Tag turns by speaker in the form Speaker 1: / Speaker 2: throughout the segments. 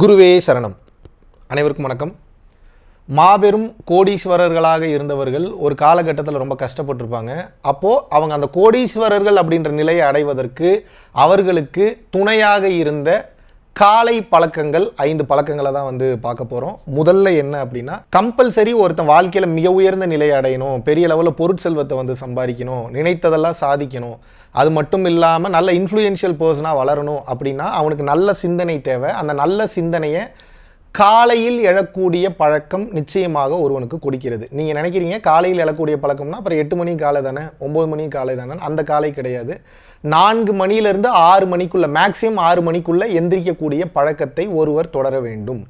Speaker 1: குருவே சரணம். அனைவருக்கும் வணக்கம். மாபெரும் கோடீஸ்வரர்களாக இருந்தவர்கள் ஒரு காலகட்டத்தில் ரொம்ப கஷ்டப்பட்டிருப்பாங்க. அப்போது அவங்க அந்த கோடீஸ்வரர்கள் அப்படின்ற நிலையை அடைவதற்கு அவர்களுக்கு துணையாக இருந்த காலை பழக்கங்கள் 5 பழக்கங்களை தான் பார்க்க போகிறோம். முதல்ல என்ன அப்படின்னா, கம்பல்சரி ஒருத்தன் வாழ்க்கையில் மிக உயர்ந்த நிலையை அடையணும், பெரிய லெவலில் பொருட்செல்வத்தை சம்பாதிக்கணும், நினைத்ததெல்லாம் சாதிக்கணும், அது மட்டும் இல்லாமல் நல்ல இன்ஃப்ளூயன்ஷியல் பர்சனாக வளரணும் அப்படின்னா அவனுக்கு நல்ல சிந்தனை தேவை. அந்த நல்ல சிந்தனையை காலையில் எழக்கூடிய பழக்கம் நிச்சயமாக ஒருவனுக்கு கொடுக்கிறது. நீங்கள் நினைக்கிறீங்க காலையில் எழக்கூடிய பழக்கம்னா அப்புறம் 8 மணி காலை தானே, 9 மணி காலை தானே. அந்த காலை கிடையாது. 4 மணியிலிருந்து 6 மணிக்குள்ளே, மேக்ஸிமம் 6 மணிக்குள்ளே எந்திரிக்கக்கூடிய பழக்கத்தை ஒருவர் தொடர வேண்டும்.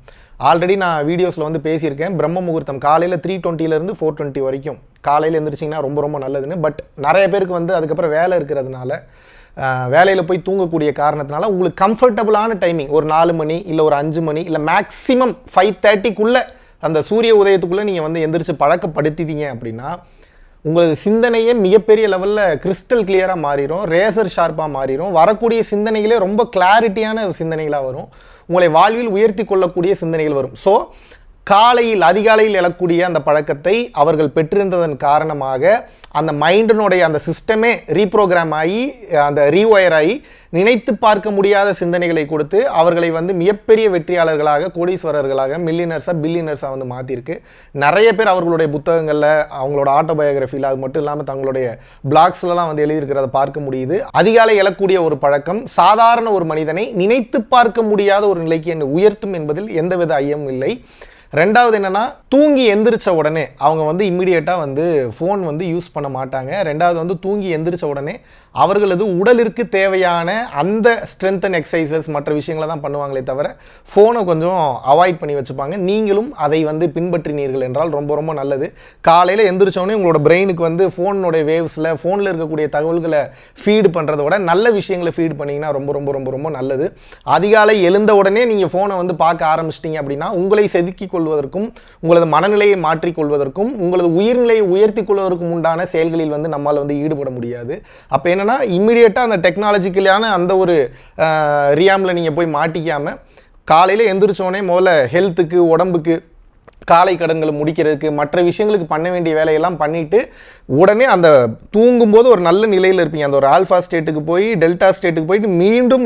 Speaker 1: ஆல்ரெடி நான் வீடியோஸில் பேசியிருக்கேன். பிரம்ம முகூர்த்தம் காலையில் 3:20 4:20 வரைக்கும் காலையில் எந்திரிச்சிங்கன்னா ரொம்ப ரொம்ப நல்லதுன்னு. பட் நிறைய பேருக்கு அதுக்கப்புறம் வேலை இருக்கிறதுனால, வேலையில் போய் தூங்கக்கூடிய காரணத்தினால உங்களுக்கு கம்ஃபர்டபுளான டைமிங் ஒரு 4 மணி இல்லை ஒரு 5 மணி இல்லை மேக்ஸிமம் 5:30க்குள்ளே அந்த சூரிய உதயத்துக்குள்ளே நீங்கள் எந்திரிச்சு பழக்கப்படுத்திட்டீங்க அப்படின்னா உங்களது சிந்தனையே மிகப்பெரிய லெவலில் கிறிஸ்டல் கிளியராக மாறிடும், ரேசர் ஷார்ப்பாக மாறிடும். வரக்கூடிய சிந்தனைகளே ரொம்ப கிளாரிட்டியான சிந்தனைகளாக வரும். உங்களை வாழ்வில் உயர்த்தி கொள்ளக்கூடிய சிந்தனைகள் வரும். ஸோ காலையில் அதிகாலையில் எழக்கூடிய அந்த பழக்கத்தை அவர்கள் பெற்றிருந்ததன் காரணமாக அந்த மைண்டினுடைய அந்த சிஸ்டமே ரீப்ரோக்ராம் ஆகி, அந்த ரீஒயர் ஆகி, நினைத்து பார்க்க முடியாத சிந்தனைகளை கொடுத்து அவர்களை மிகப்பெரிய வெற்றியாளர்களாக, கோடீஸ்வரர்களாக, மில்லியனர்ஸாக, பில்லியனர்ஸாக மாற்றிருக்கு. நிறைய பேர் அவர்களுடைய புத்தகங்களில், அவங்களோட ஆட்டோபயோகிராஃபியில், அது மட்டும் இல்லாமல் தங்களுடைய பிளாக்ஸ்லாம் எழுதியிருக்கிறத பார்க்க முடியுது. அதிகாலை எழக்கூடிய ஒரு பழக்கம் சாதாரண ஒரு மனிதனை நினைத்து பார்க்க முடியாத ஒரு நிலைக்கு உயர்த்தும் என்பதில் எந்தவித ஐயமும் இல்லை. ரெண்டாவது என்னென்னா, தூங்கி எந்திரிச்ச உடனே அவங்க இம்மிடியேட்டாக ஃபோன் யூஸ் பண்ண மாட்டாங்க. ரெண்டாவது தூங்கி எந்திரிச்ச உடனே அவர்களது உடலிற்கு தேவையான அந்த ஸ்ட்ரென்த் அண்ட் எக்ஸசைசஸ் மற்ற விஷயங்களை தான் பண்ணுவாங்களே தவிர ஃபோனை கொஞ்சம் அவாய்ட் பண்ணி வச்சுப்பாங்க. நீங்களும் அதை பின்பற்றினீர்கள் என்றால் ரொம்ப ரொம்ப நல்லது. காலையில் எந்திரிச்சோடனே உங்களோட பிரெயினுக்கு ஃபோனுடைய வேவ்ஸில், ஃபோனில் இருக்கக்கூடிய தகவல்களை ஃபீடு பண்ணுறத விட நல்ல விஷயங்களை ஃபீடு பண்ணிங்கன்னா ரொம்ப ரொம்ப ரொம்ப ரொம்ப நல்லது. அதிகாலை எழுந்த உடனே நீங்கள் ஃபோனை பார்க்க ஆரம்பிச்சிட்டிங்க அப்படின்னா உங்களை செதுக்கி கொள்வதற்கும், உங்களது மனநிலையை மாற்றிக்கொள்வதற்கும், உங்களது உயிர்நிலையை உயர்த்தி கொள்வதற்கும் உண்டான செயல்களில் நம்மால் ஈடுபட முடியாது. அப்போ என்னன்னா, இம்மிடியேட்டாக அந்த டெக்னாலஜிக்கலான அந்த ஒரு ரியாமில் நீங்கள் போய் மாட்டிக்காமல் காலையில் எந்திரிச்சோடனே முதல்ல ஹெல்த்துக்கு, உடம்புக்கு, காலை கடன்களை முடிக்கிறதுக்கு, மற்ற விஷயங்களுக்கு பண்ண வேண்டிய வேலையெல்லாம் பண்ணிவிட்டு உடனே அந்த தூங்கும்போது ஒரு நல்ல நிலையில் இருப்பீங்க. அந்த ஒரு ஆல்ஃபா ஸ்டேட்டுக்கு போய் டெல்டா ஸ்டேட்டுக்கு போயிட்டு மீண்டும்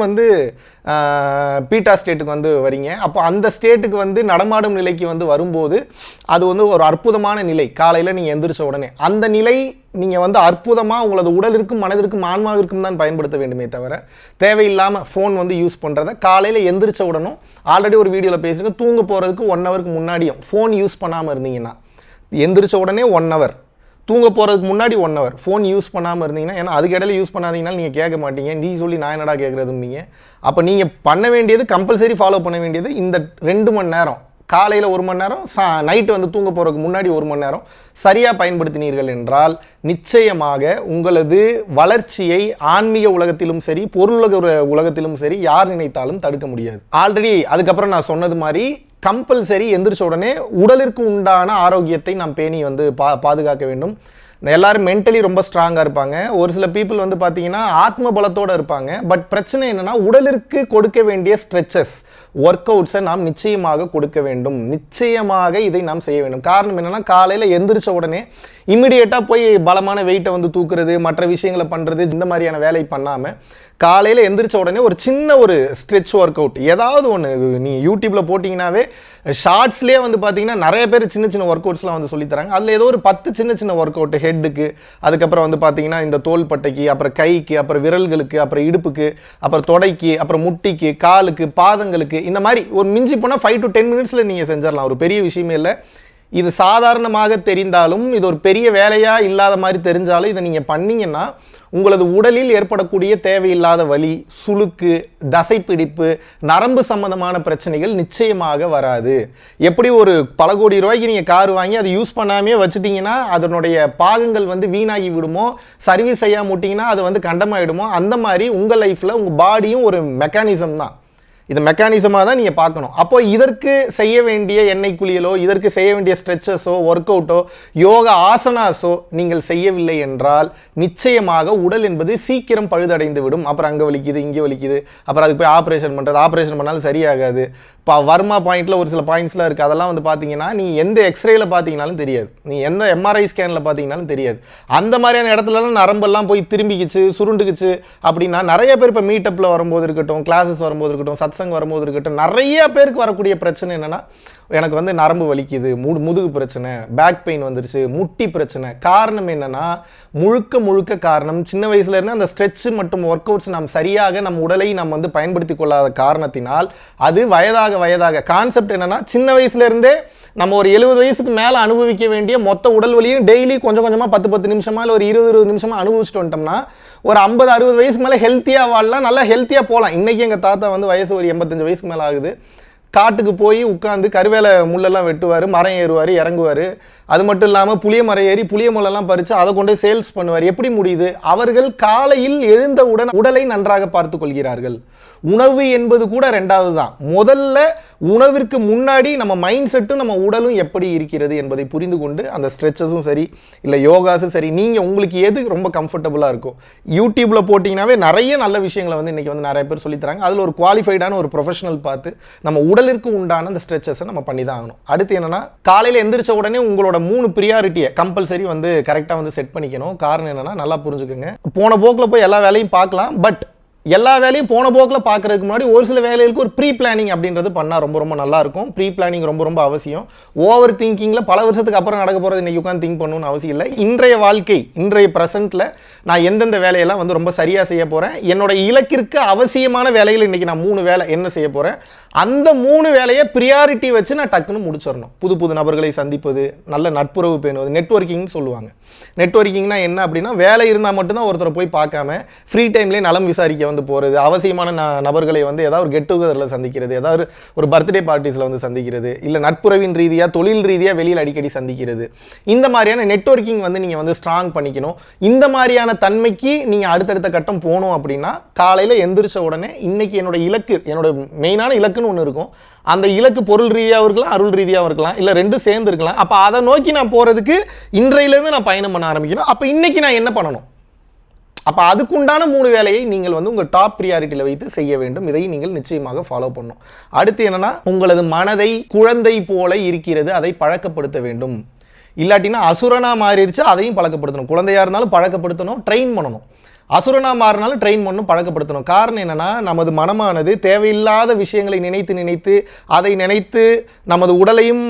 Speaker 1: பீட்டா ஸ்டேட்டுக்கு வரீங்க. அப்போ அந்த ஸ்டேட்டுக்கு நடமாடும் நிலைக்கு வரும்போது அது ஒரு அற்புதமான நிலை. காலையில் நீங்கள் எந்திரிச்ச உடனே அந்த நிலை நீங்கள் அற்புதமாக உங்களது உடலிற்கும், மனதிற்கும், ஆன்மாவிற்கும் தான் பயன்படுத்த வேண்டுமே தவிர தேவையில்லாமல் ஃபோன் யூஸ் பண்ணுறதை காலையில் எந்திரிச்ச உடனும், ஆல்ரெடி ஒரு வீடியோவில் பேசியிருக்கேன், தூங்க போகிறதுக்கு 1 ஹவருக்கு முன்னாடியும் ஃபோன் யூஸ் பண்ணாமல் இருந்தீங்கன்னா, எந்திரிச்ச உடனே 1 ஹவர், தூங்க போகிறதுக்கு முன்னாடி 1 ஹவர் ஃபோன் யூஸ் பண்ணாமல் இருந்தீங்கன்னா, ஏன்னா அதுக்கு இடையில யூஸ் பண்ணாதீங்கனாலும் நீங்கள் கேட்க மாட்டீங்க, நீ சொல்லி நான் என்னடா கேட்குறதும்பீங்க. அப்போ நீங்கள் பண்ண வேண்டியது, கம்பல்சரி ஃபாலோ பண்ண வேண்டியது, இந்த 2 மணி நேரம், காலையில் 1 மணி நேரம், நைட்டு தூங்க போகிறதுக்கு முன்னாடி 1 மணி நேரம் சரியாக பயன்படுத்தினீர்கள் என்றால் நிச்சயமாக உங்களது வளர்ச்சியை ஆன்மீக உலகத்திலும் சரி, பொருளுலக உலகத்திலும் சரி யார் நினைத்தாலும் தடுக்க முடியாது. ஆல்ரெடி அதுக்கப்புறம் நான் சொன்னது மாதிரி கம்பல்சரி எந்திரிச்ச உடனே உடலிற்கு உண்டான ஆரோக்கியத்தை நாம் பேணி பாதுகாக்க வேண்டும். எல்லாரும் மென்டலி ரொம்ப ஸ்ட்ராங்காக இருப்பாங்க. ஒரு சில பீப்புள் பார்த்தீங்கன்னா ஆத்ம பலத்தோடு இருப்பாங்க. பட் பிரச்சனை என்னென்னா, உடலிற்கு கொடுக்க வேண்டிய ஸ்ட்ரெச்சஸ், ஒர்க் அவுட்ஸை நாம் நிச்சயமாக கொடுக்க வேண்டும். நிச்சயமாக இதை நாம் செய்ய வேண்டும். காரணம் என்னென்னா, காலையில் எந்திரிச்ச உடனே இம்மிடியேட்டாக போய் பலமான வெயிட்டை தூக்குறது, மற்ற விஷயங்களை பண்ணுறது, இந்த மாதிரியான வேலை பண்ணாமல் காலையில் எந்திரிச்ச உடனே ஒரு சின்ன ஒரு ஸ்ட்ரெச் ஒர்க் அவுட் ஏதாவது ஒன்று நீங்கள் யூடியூப்பில் போட்டிங்கன்னாவே ஷார்ட்ஸ்லேயே பார்த்தீங்கன்னா நிறைய பேர் சின்ன சின்ன ஒர்க் அவுட்ஸ்லாம் சொல்லித்தராங்க. அதில் ஏதோ ஒரு 10 சின்ன சின்ன ஒர்க் அவுட், ஹெட்டுக்கு, அதுக்கப்புறம் பார்த்தீங்கன்னா இந்த தோள்பட்டைக்கு, அப்புறம் கைக்கு, அப்புறம் விரல்களுக்கு, அப்புறம் இடுப்புக்கு, அப்புறம் தொடைக்கு, அப்புறம் முட்டிக்கு, காலுக்கு, பாதங்களுக்கு, இந்த மாதிரி ஒரு மிஞ்சி போனால் 5 to 10 மினிட்ஸில் நீங்கள் செஞ்சிடலாம். ஒரு பெரிய விஷயமே இல்லை. இது சாதாரணமாக தெரிந்தாலும், இது ஒரு பெரிய வேலையாக இல்லாத மாதிரி தெரிஞ்சாலும் இதை நீங்கள் பண்ணிங்கன்னா உங்களது உடலில் ஏற்படக்கூடிய தேவையில்லாத வலி, சுளுக்கு, தசைப்பிடிப்பு, நரம்பு சம்பந்தமான பிரச்சனைகள் நிச்சயமாக வராது. எப்படி ஒரு பல கோடி ரூபாய்க்கு நீங்கள் கார் வாங்கி அதை யூஸ் பண்ணாமே வச்சுட்டிங்கன்னா அதனுடைய பாகங்கள் வீணாகி விடுமோ, சர்வீஸ் செய்யாம விட்டிங்கன்னா அது கண்டமாயிடுமோ, அந்த மாதிரி உங்கள் லைஃப்பில் உங்கள் பாடியும் ஒரு மெக்கானிசம் தான். இது மெக்கானிசமாக தான் நீங்கள் பார்க்கணும். அப்போ இதற்கு செய்ய வேண்டிய எண்ணெய் குளியலோ, இதற்கு செய்ய வேண்டிய ஸ்ட்ரெச்சஸோ, ஒர்க் அவுட்டோ, யோகா ஆசனாஸோ நீங்கள் செய்யவில்லை என்றால் நிச்சயமாக உடல் என்பது சீக்கிரம் பழுதடைந்து விடும். அப்புறம் அங்கே வலிக்குது, இங்கே வலிக்குது, அப்புறம் அதுக்கு போய் ஆப்ரேஷன் பண்ணுறது, ஆப்ரேஷன் பண்ணாலும் சரியாகாது. இப்போ வர்மா பாயிண்டில் ஒரு சில பாயிண்ட்ஸ்லாம் இருக்குது. அதெல்லாம் வந்து பார்த்தீங்கன்னா நீ எந்த எக்ஸ்ரேயில் பார்த்தீங்கனாலும் தெரியாது, நீ எந்த எம்ஆர்ஐ ஸ்கேனில் பார்த்தீங்கனாலும் தெரியாது. அந்த மாதிரியான இடத்துலலாம் நரம்பெல்லாம் போய் திரும்பிக்கிச்சு, சுருண்டுக்குச்சு அப்படின்னா நிறைய பேர் இப்போ மீட்டப்பில் வரும்போது இருக்கட்டும், கிளாஸஸ் வரும்போது இருக்கட்டும், சத்சங் வரும்போது இருக்கட்டும், நிறைய பேருக்கு வரக்கூடிய பிரச்சனை என்னென்னா, எனக்கு வந்து நரம்பு வலிக்குது, முதுகு பிரச்சனை, பேக் பெயின் வந்துருச்சு, முட்டி பிரச்சனை. காரணம் என்னென்னா, முழுக்க காரணம் சின்ன வயசுலேருந்து அந்த ஸ்ட்ரெச்சு மற்றும் ஒர்க் அவுட்ஸ் நாம் சரியாக நம் உடலை நாம் வந்து பயன்படுத்தி கொள்ளாத காரணத்தினால் அது வயதாக கான்செப்ட் என்னென்னா, சின்ன வயசுலேருந்தே நம்ம ஒரு 70 வயசுக்கு மேலே அனுபவிக்க வேண்டிய மொத்த உடல் வலியும் டெய்லி கொஞ்சம் 10 நிமிஷமா இல்லை ஒரு 20 நிமிஷமாக அனுபவிச்சுட்டு வந்துட்டோம்னா ஒரு 50-60 வயசுக்கு மேலே ஹெல்த்தியாக வாழலாம், நல்லா ஹெல்த்தியாக போகலாம். இன்றைக்கி எங்கள் தாத்தா வந்து வயசு ஒரு 85 வயசுக்கு மேலே ஆகுது. காட்டுக்கு போய் உட்காந்து கருவேலை முள்ளெல்லாம் வெட்டுவார், மரம் ஏறுவார், இறங்குவார். அது மட்டும் இல்லாமல் புளிய மரம் ஏறி புளிய முள்ளெல்லாம் பறித்து அதை கொண்டு சேல்ஸ் பண்ணுவார். எப்படி முடியுது? அவர்கள் காலையில் எழுந்தவுடன் உடலை நன்றாக பார்த்து கொள்கிறார்கள். உணவு என்பது கூட ரெண்டாவது தான். முதல்ல உணவிற்கு முன்னாடி நம்ம மைண்ட் செட்டும் நம்ம உடலும் எப்படி இருக்கிறது என்பதை புரிந்து கொண்டு அந்த ஸ்ட்ரெச்சஸும் சரி இல்லை யோகாஸும் சரி, நீங்கள் உங்களுக்கு எது ரொம்ப கம்ஃபர்டபுளாக இருக்கும். யூடியூப்பில் போட்டிங்கனாவே நிறைய நல்ல விஷயங்களை வந்து இன்றைக்கி வந்து நிறைய பேர் சொல்லித்தராங்க. அதில் ஒரு குவாலிஃபைடான ஒரு ப்ரொஃபஷனல் பார்த்து நம்ம உடலிற்கு உண்டான அந்த ஸ்ட்ரெச்சஸை நம்ம பண்ணி தான் ஆகணும். அடுத்து என்னென்னா, காலையில் எந்திரிச்ச உடனே உங்களோட 3 ப்ரியாரிட்டியை கம்பல்சரி வந்து கரெக்டாக வந்து செட் பண்ணிக்கணும். காரணம் என்னென்னா, நல்லா புரிஞ்சுக்கோங்க, போன போக்கில் போய் எல்லா வேலையும் பார்க்கலாம். பட் எல்லா வேலையும் போன போக்கில் பார்க்குறதுக்கு முன்னாடி ஒரு சில வேலைகளுக்கு ஒரு ப்ரீ பிளானிங் அப்படின்றது பண்ணால் ரொம்ப நல்லாயிருக்கும். ப்ரீ பிளானிங் ரொம்ப அவசியம். ஓவர் திங்கிங்கில் பல வருஷத்துக்கு அப்புறம் நடக்க போகிறது இன்றைக்கி உட்காந்து திங்க் பண்ணணும்னு அவசியம் இல்லை. இன்றைய வாழ்க்கை, இன்றைய ப்ரெசென்ட்டில் நான் எந்தெந்த வேலையெல்லாம் வந்து ரொம்ப சரியாக செய்ய போகிறேன், என்னோட இலக்கிற்கு அவசியமான வேலைகள் இன்றைக்கி நான் 3 வேலை என்ன செய்ய போகிறேன், அந்த 3 வேலையை ப்ரியாரிட்டி வச்சு நான் டக்குன்னு முடிச்சிடணும். புது நபர்களை சந்திப்பது, நல்ல நட்புறவு பேணுவது, நெட்வொர்க்கிங்னு சொல்லுவாங்க. நெட்வொர்க்கிங்னா என்ன அப்படின்னா, வேலை இருந்தால் மட்டும்தான் ஒருத்தரை போய் பார்க்காம ஃப்ரீ டைம்லேயே நலம் விசாரிக்க வந்து போகிறது, அவசியமான நபர்களை வந்து ஏதாவது ஒரு கெட் டுகெதரில் சந்திக்கிறது, ஏதாவது ஒரு பர்த்டே பார்ட்டிஸில் வந்து சந்திக்கிறது, இல்லை நட்புறவின் ரீதியாக தொழில் ரீதியாக வெளியில் அடிக்கடி சந்திக்கிறது. இந்த மாதிரியான நெட்வொர்க்கிங் வந்து நீங்கள் வந்து ஸ்ட்ராங் பண்ணிக்கணும். இந்த மாதிரியான தன்மைக்கு நீங்கள் அடுத்தடுத்த கட்டம் போகணும் அப்படின்னா, காலையில் எந்திரிச்ச உடனே இன்னைக்கு என்னோட இலக்கு, என்னோட மெயினான இலக்குன்னு ஒன்று இருக்கும். அந்த இலக்கு பொருள் ரீதியாகவும் இருக்கலாம், அருள் ரீதியாகவும் இருக்கலாம், இல்லை ரெண்டும் சேர்ந்து இருக்கலாம். அப்போ அதை நோக்கி நான் போகிறதுக்கு இன்றையிலேருந்து நான் பயணம் பண்ண ஆரம்பிக்கணும். அப்போ இன்னைக்கு நான் என்ன பண்ணணும்? அப்போ அதுக்குண்டான 3 வேலையை நீங்கள் வந்து உங்கள் டாப் ப்ரியாரிட்டியில் வைத்து செய்ய வேண்டும். இதை நீங்கள் நிச்சயமாக ஃபாலோ பண்ணணும். அடுத்து என்னென்னா, உங்களது மனதை குழந்தை போல இருக்கிறது, அதை பழக்கப்படுத்த வேண்டும். இல்லாட்டினா அசுரனாக மாறிடுச்சு, அதையும் பழக்கப்படுத்தணும். குழந்தையாக இருந்தாலும் பழக்கப்படுத்தணும், ட்ரெயின் பண்ணணும். அசுரனா மாறினாலும் ட்ரெயின் பண்ணணும், பழக்கப்படுத்தணும். காரணம் என்னென்னா, நமது மனமானது தேவையில்லாத விஷயங்களை நினைத்து அதை நினைத்து நமது உடலையும்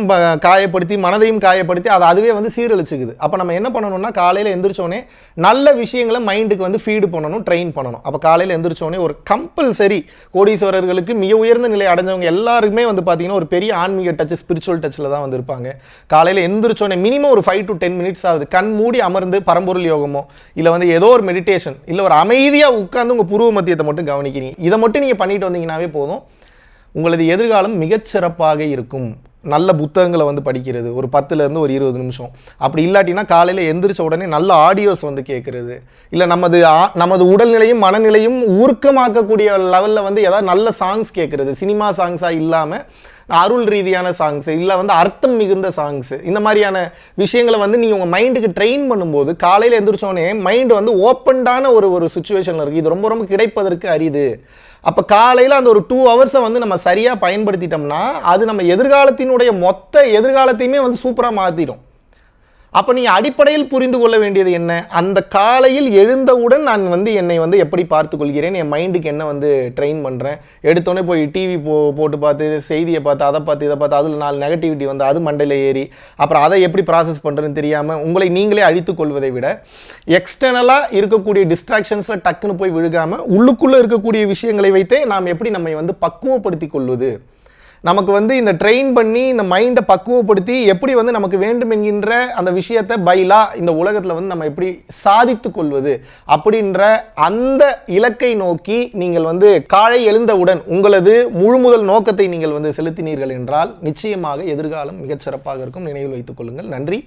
Speaker 1: காயப்படுத்தி மனதையும் காயப்படுத்தி அதை அதுவே வந்து சீரழிச்சுக்குது. அப்போ நம்ம என்ன பண்ணணும்னா, காலையில் எந்திரிச்சோடனே நல்ல விஷயங்களை மைண்டுக்கு வந்து ஃபீடு பண்ணணும், ட்ரெயின் பண்ணணும். அப்போ காலையில் எந்திரிச்சோடனே ஒரு கம்பல்சரி, கோடீஸ்வரர்களுக்கு மிக உயர்ந்த நிலை அடைஞ்சவங்க எல்லாருக்குமே வந்து பார்த்தீங்கன்னா ஒரு பெரிய ஆன்மீக டச், ஸ்பிரிச்சுவல் டச்சில் தான் வந்து இருப்பாங்க. காலையில் எந்திரிச்சோடனே மினிமம் ஒரு 5 to 10 minutes ஆகுது கண் மூடி அமர்ந்து பரம்பொருள் யோகமோ இல்லை வந்து ஏதோ ஒரு மெடிடேஷன், இல்லை ஒரு அமைதியாக உட்கார்ந்து உங்கள் புருவ மத்தியத்தை மட்டும் கவனிக்கிறீங்க. இதை மட்டும் நீங்கள் பண்ணிட்டு வந்தீங்கன்னாவே போதும். உங்களது எதிர்காலம் மிகச்சிறப்பாக இருக்கும். நல்ல புத்தகங்களை வந்து படிக்கிறது, ஒரு 10லேருந்து ஒரு 20 நிமிஷம். அப்படி இல்லாட்டினா காலையில் எந்திரிச்ச உடனே நல்ல ஆடியோஸ் வந்து கேட்குறது, இல்லை நமது உடல்நிலையும் மனநிலையும் ஊர்க்கமாக்கக்கூடிய லெவலில் வந்து ஏதாவது நல்ல சாங்ஸ் கேட்குறது, சினிமா சாங்ஸாக இல்லாமல் அருள் ரீதியான சாங்ஸு, இல்லை வந்து அர்த்தம் மிகுந்த சாங்ஸு, இந்த மாதிரியான விஷயங்களை வந்து நீங்கள் உங்கள் மைண்டுக்கு ட்ரெயின் பண்ணும்போது காலையில் எந்திரிச்சோடனே மைண்டு வந்து ஓப்பன்டான ஒரு சுச்சுவேஷனில் இருக்குது. இது ரொம்ப கிடைப்பதற்கு அரிது. அப்போ காலையில் அந்த ஒரு 2 hours வந்து நம்ம சரியாக பயன்படுத்திட்டோம்னா அது நம்ம எதிர்காலத்தினுடைய மொத்த எதிர்காலத்தையுமே வந்து சூப்பராக மாற்றிடும். அப்போ நீங்கள் அடிப்படையில் புரிந்து கொள்ள வேண்டியது என்ன, அந்த காலையில் எழுந்தவுடன் நான் வந்து என்னை வந்து எப்படி பார்த்து கொள்கிறேன், என் மைண்டுக்கு என்ன வந்து ட்ரெயின் பண்ணுறேன். எடுத்தோடனே போய் டிவி போட்டு பார்த்து செய்தியை பார்த்து அதை பார்த்து இதை பார்த்து அதில் 4 நெகட்டிவிட்டி வந்து அது மண்டையில் ஏறி அப்புறம் அதை எப்படி ப்ராசஸ் பண்ணுறதுன்னு தெரியாமல் உங்களை நீங்களே அழித்து கொள்வதை விட எக்ஸ்டர்னலாக இருக்கக்கூடிய டிஸ்ட்ராக்ஷன்ஸில் டக்குன்னு போய் விழுகாமல் உள்ளுக்குள்ளே இருக்கக்கூடிய விஷயங்களை வைத்தே நாம் எப்படி நம்மை வந்து பக்குவப்படுத்தி கொள்வது, நமக்கு வந்து இந்த ட்ரெயின் பண்ணி இந்த மைண்டை பக்குவப்படுத்தி எப்படி வந்து நமக்கு வேண்டும் என்கின்ற அந்த விஷயத்தை பைலா இந்த உலகத்தில் வந்து நம்ம எப்படி சாதித்து கொள்வது அப்படின்ற அந்த இலக்கை நோக்கி நீங்கள் வந்து காலை எழுந்தவுடன் உங்களது முழுமுதல் நோக்கத்தை நீங்கள் வந்து செலுத்தினீர்கள் என்றால் நிச்சயமாக எதிர்காலம் மிகச்சிறப்பாக இருக்கும். நினைவில் வைத்துக் கொள்ளுங்கள். நன்றி,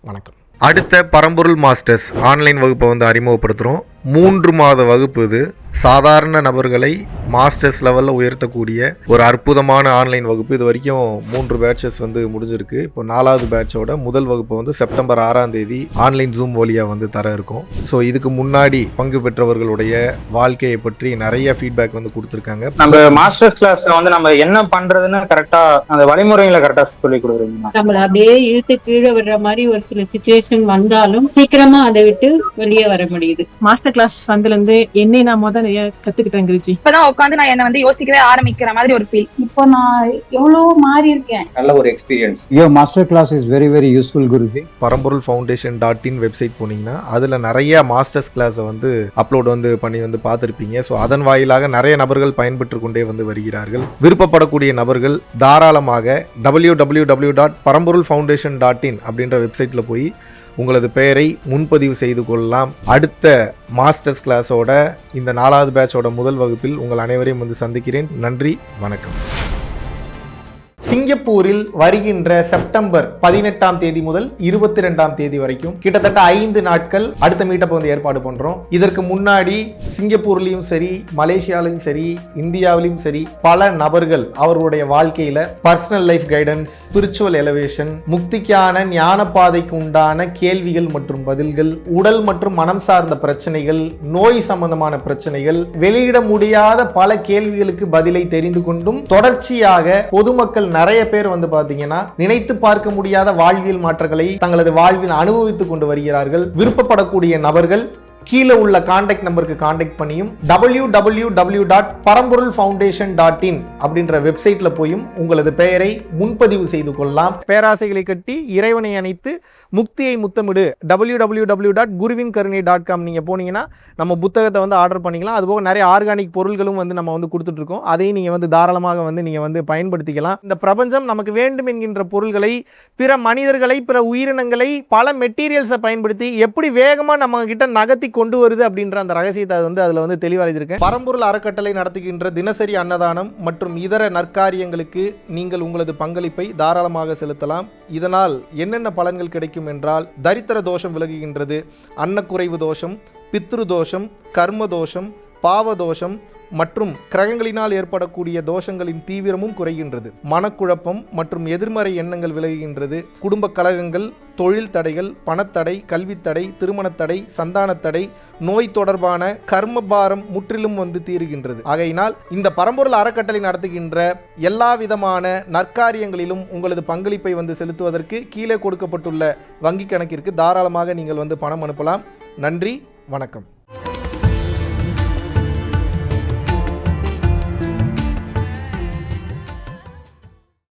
Speaker 1: வணக்கம்.
Speaker 2: அடுத்த பரம்பொருள் மாஸ்டர்ஸ் ஆன்லைன் வகுப்பை வந்து அறிமுகப்படுத்துகிறோம்.
Speaker 1: 3 மாத வகுப்பு இது. சாதாரண நபர்களை மாஸ்டர்ஸ் லெவலில் உயர்த்தக்கூடிய ஒரு அற்புதமான ஆன்லைன் வகுப்பு. இது வரைக்கும் 3 பேட்சஸ் வந்து முடிஞ்சிருக்கு. இப்போ 4வது பேட்சோட முதல் வகுப்பு வந்து செப்டம்பர் 6ஆம் தேதி ஆன்லைன் ஜூம் வழியாக வந்து தர இருக்கும். ஸோ இதுக்கு முன்னாடி பங்கு பெற்றவர்களுடைய வாழ்க்கையை பற்றி நிறைய ஃபீட்பேக் வந்து கொடுத்துருக்காங்க.
Speaker 2: நம்ம மாஸ்டர்ஸ் கிளாஸ்ல வந்து நம்ம என்ன பண்றதுன்னு கரெக்டா அந்த வழிமுறைகளை கரெக்டா சொல்லி கொடுக்குறீங்க.
Speaker 3: நம்மள அப்படியே இழுத்து கீழே விடுற மாதிரி ஒரு சில சிச்சுவேஷன் வந்தாலும் சீக்கிரமா அதை விட்டு வெளியே வர முடியுது.
Speaker 4: மாஸ்டர் கிளாஸ் வந்ததுல இருந்து என்ன நான் முதல்ல கத்துக்கிட்டேன் குருஜி.
Speaker 5: இப்பதான் உட்காந்து நான் என்ன வந்து யோசிக்கவே ஆரம்பிக்கிற மாதிரி ஒரு ஃபீல்.
Speaker 3: இப்போ நான் எவ்வளவு மாறி இருக்கேன்.
Speaker 2: நல்ல ஒரு experience.
Speaker 6: Your master class is very very useful Guruji.
Speaker 1: பரம்பொருள் foundation.in வெப்சைட் போனீங்கன்னா அதுல நிறைய மாஸ்டர்ஸ் கிளாஸை வந்து அப்லோட் வந்து பண்ணி வந்து பார்த்துருப்பீங்க. ஸோ அதன் வாயிலாக நிறைய நபர்கள் பயன்பெற்று கொண்டே வந்து வருகிறார்கள். விருப்பப்படக்கூடிய நபர்கள் தாராளமாக www.paramporulfoundation.in அப்படின்ற வெப்சைட்ல போய் உங்களது பெயரை முன்பதிவு செய்து கொள்ளலாம். அடுத்த மாஸ்டர்ஸ் கிளாஸோட இந்த 4வது பேட்சோட முதல் வகுப்பில் உங்கள் அனைவரையும் வந்து சந்திக்கிறேன். நன்றி, வணக்கம். சிங்கப்பூரில் வருகின்ற செப்டம்பர் 18ஆம் தேதி முதல் 22ஆம் தேதி வரைக்கும் கிட்டத்தட்ட 5 நாட்கள் அடுத்த மீட்டப் வந்து ஏற்பாடு பண்றோம். இதற்கு முன்னாடி சிங்கப்பூர்லயும் சரி, மலேசியாலையும் சரி, இந்தியாவிலும் சரி பல நபர்கள் அவர்களுடைய வாழ்க்கையில personal life guidance, spiritual elevation, முக்திக்கான ஞான பாதைக்கு உண்டான கேள்விகள் மற்றும் பதில்கள், உடல் மற்றும் மனம் சார்ந்த பிரச்சனைகள், நோய் சம்பந்தமான பிரச்சனைகள், வெளியிட முடியாத பல கேள்விகளுக்கு பதிலை தெரிந்து கொண்டும் தொடர்ச்சியாக பொதுமக்கள் நிறைய பேர் வந்து பாத்தீங்கன்னா நினைத்து பார்க்க முடியாத வாழ்வியல் மாற்றங்களை தங்களது வாழ்வில் அனுபவித்துக் கொண்டு வருகிறார்கள். விருப்பப்படக்கூடிய நபர்கள் கீழே உள்ள கான்டாக்ட் நம்பருக்கு கான்டாக்ட் பண்ணியும் www.paramporulfoundation.in அப்படின்ற வெப்சைட்ல போயும் உங்களது பெயரை முன்பதிவு செய்து கொள்ளலாம். பேராசைகளை கட்டி இறைவனை அணைத்து முக்தியை முத்தமிடு www.guruvinkarunai.com நீங்க போனீங்கன்னா நம்ம புத்தகத்தை வந்து ஆர்டர் பண்ணிக்கலாம். அதுபோக நிறைய ஆர்கானிக் பொருள்களும் வந்து நம்ம வந்து கொடுத்துட்டு இருக்கோம். அதையும் நீங்க வந்து தாராளமாக வந்து நீங்க வந்து பயன்படுத்திக்கலாம். இந்த பிரபஞ்சம் நமக்கு வேண்டும் என்கின்ற பொருள்களை, பிற மனிதர்களை, பிற உயிரினங்களை பல மெட்டீரியல்ஸை பயன்படுத்தி எப்படி வேகமா நம்ம கிட்ட நகர்த்தி கொண்டு வருது அப்படின்ற அந்த ரகசியத்தை வந்து அதுல வந்து தெளிவாக பரம்பொருள் அறக்கட்டளை நடத்துகின்ற தினசரி அன்னதானம் மற்றும் இதர நற்காரியங்களுக்கு நீங்கள் உங்களது பங்களிப்பை தாராளமாக செலுத்தலாம். இதனால் என்னென்ன பலன்கள் கிடைக்கும் என்றால், தரித்திர தோஷம் விலகுகின்றது, அன்னக்குறைவு தோஷம், பித்ரு தோஷம், கர்ம தோஷம், பாவ தோஷம் மற்றும் கிரகங்களினால் ஏற்படக்கூடிய தோஷங்களின் தீவிரமும் குறைகின்றது. மனக்குழப்பம் மற்றும் எதிர்மறை எண்ணங்கள் விலகுகின்றது. குடும்ப கலகங்கள், தொழில் தடைகள், பணத்தடை, கல்வித்தடை, திருமணத்தடை, சந்தானத்தடை, நோய் தொடர்பான கர்மபாரம் முற்றிலும் வந்து தீருகின்றது. ஆகையினால் இந்த பரம்பொருள் அறக்கட்டளை நடத்துகின்ற எல்லா விதமான நற்காரியங்களிலும் உங்களது பங்களிப்பை வந்து செலுத்துவதற்கு கீழே கொடுக்கப்பட்டுள்ள வங்கி கணக்கிற்கு தாராளமாக நீங்கள் வந்து பணம் அனுப்பலாம். நன்றி, வணக்கம்.